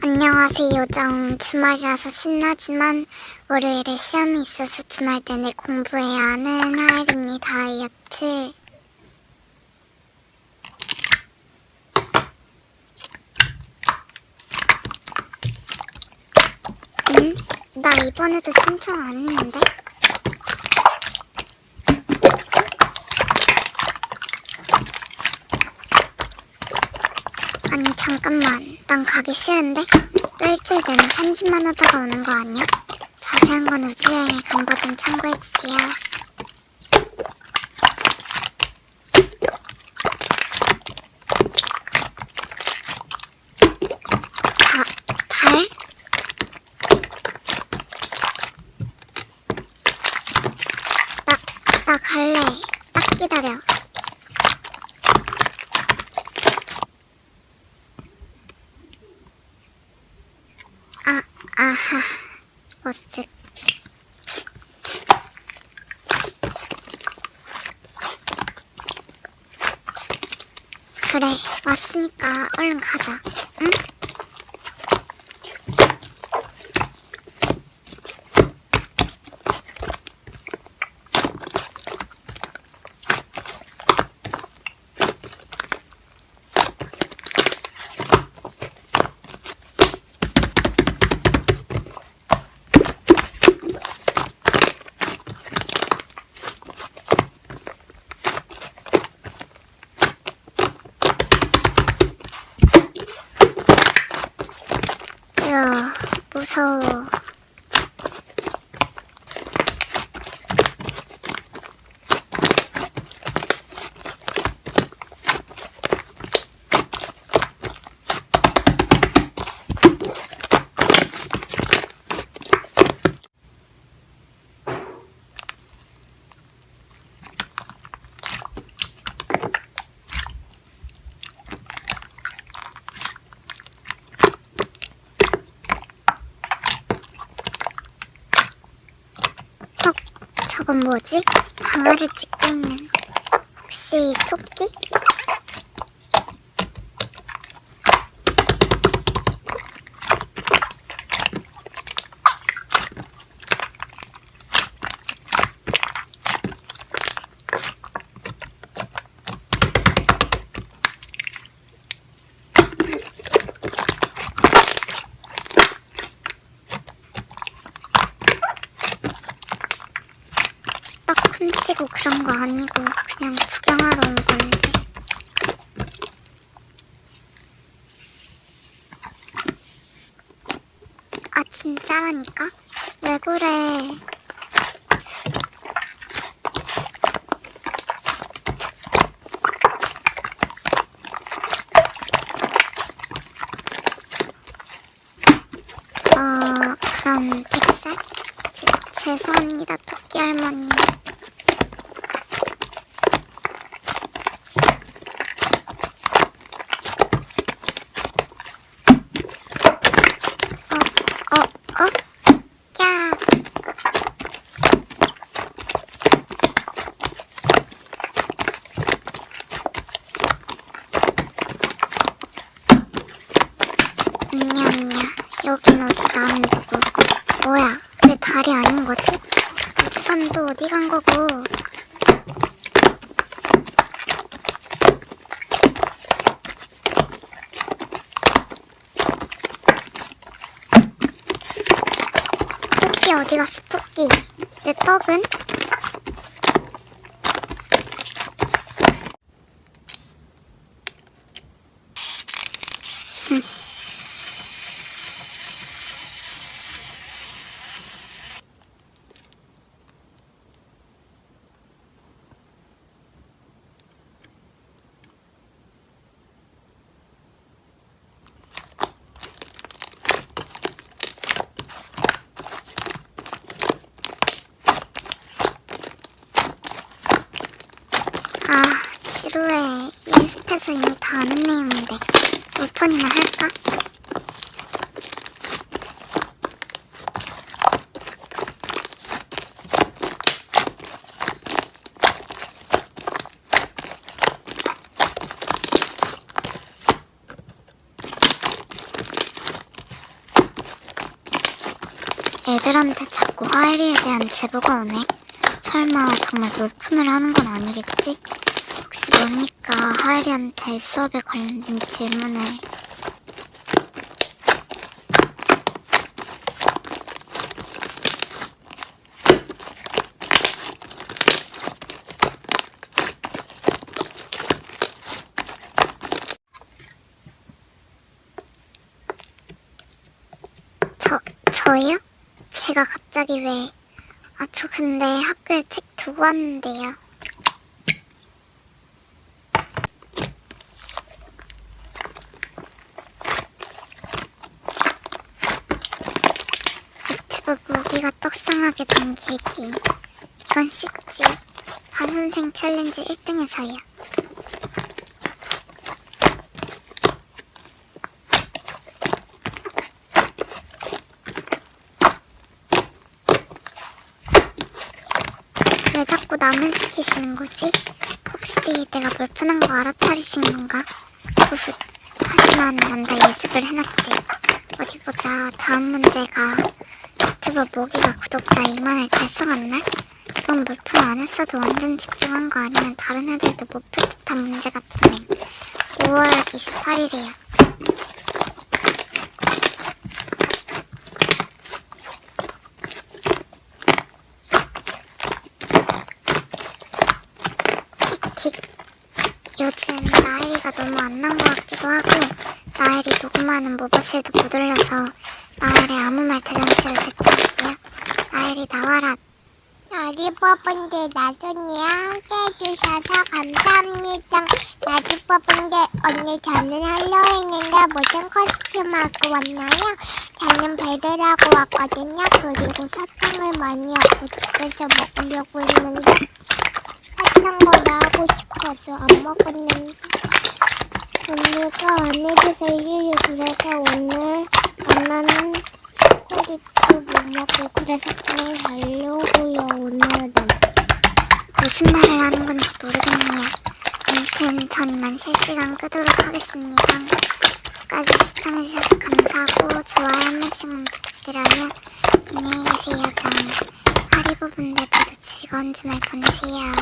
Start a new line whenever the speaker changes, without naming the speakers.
안녕하세요. 요정 주말이라서 신나지만 월요일에 시험이 있어서 주말 내내 공부해야 하는 하엘입니다. 다이어트. 나 이번에도 신청 안 했는데? 아니 잠깐만, 난 가기 싫은데? 또 일주일 내내 편집만 하다가 오는 거 아니야? 자세한 건 우주여행의 간 버전 참고해주세요. 달? 나 갈래. 딱 기다려. 아하, 버스. 그래, 왔으니까 얼른 가자, 응? 야, 무서워. 저건 뭐지? 방아를 찍고 있는. 혹시 토끼? 훔치고 그런 거 아니고 그냥 구경하러 온 건데. 아 진짜라니까? 왜 그래? 그럼 100살? 죄송합니다 토끼 할머니. 여긴 어디 나는 누구? 뭐야? 왜 달이 아닌 거지? 우주선도 어디 간 거고? 토끼 어디 갔어 토끼? 내 떡은? 지루해. 예습해서 이미 다 아는 내용인데 몇 번이나 할까? 애들한테 자꾸 하엘이에 대한 제보가 오네. 설마 정말 몰폰을 하는 건 아니겠지? 혹시 모르니까 하엘이한테 수업에 관련된 질문을. 저요? 제가 갑자기 왜... 저 근데 학교에 책 두고 왔는데요. 유튜브 무비가 떡상하게 된 계기. 이건 쉽지. 반선생 챌린지 1등에서요. 왜 자꾸 나만 시키시는 거지? 혹시 내가 몰판한 거 알아차리신 건가? 후훗. 하지만 난 다 예습을 해놨지. 어디 보자. 다음 문제가 유튜버 모기가 구독자 2만을 달성한 날? 이건 몰판 안 했어도 완전 집중한 거 아니면 다른 애들도 못 풀 듯한 문제 같은데. 5월 28일이야. 요즘 나엘이가 너무 안 난 것 같기도 하고 나엘이 녹음하는 모버실도 못 올려서 나엘의 아무 말 대잔치를 대체할게요. 나엘이 나와라.
나리버분들 나선이 함께 해주셔서 감사합니다. 나리버분들 오늘 저는 할로윈인데 무슨 코스튬 하고 왔나요? 저는 배를 하고 왔거든요. 그리고 사탕을 많이 하고 집에서 먹으려고 했는데 사탕 거나 하고 싶어서 안 먹었는데 언니가 안 해줘서 이유 그래서 오늘 엄마는 초콜릿도 못 먹고 그래서 그냥 가려고요. 오늘은
무슨 말을 하는 건지 모르겠네요. 아무튼 전 이만 실시간 끄도록 하겠습니다. 끝까지 시청해주셔서 감사하고 좋아요 한 말씀만 부탁드려요. 안녕히 계세요. 하리보분들 모두 즐거운 주말 보내세요.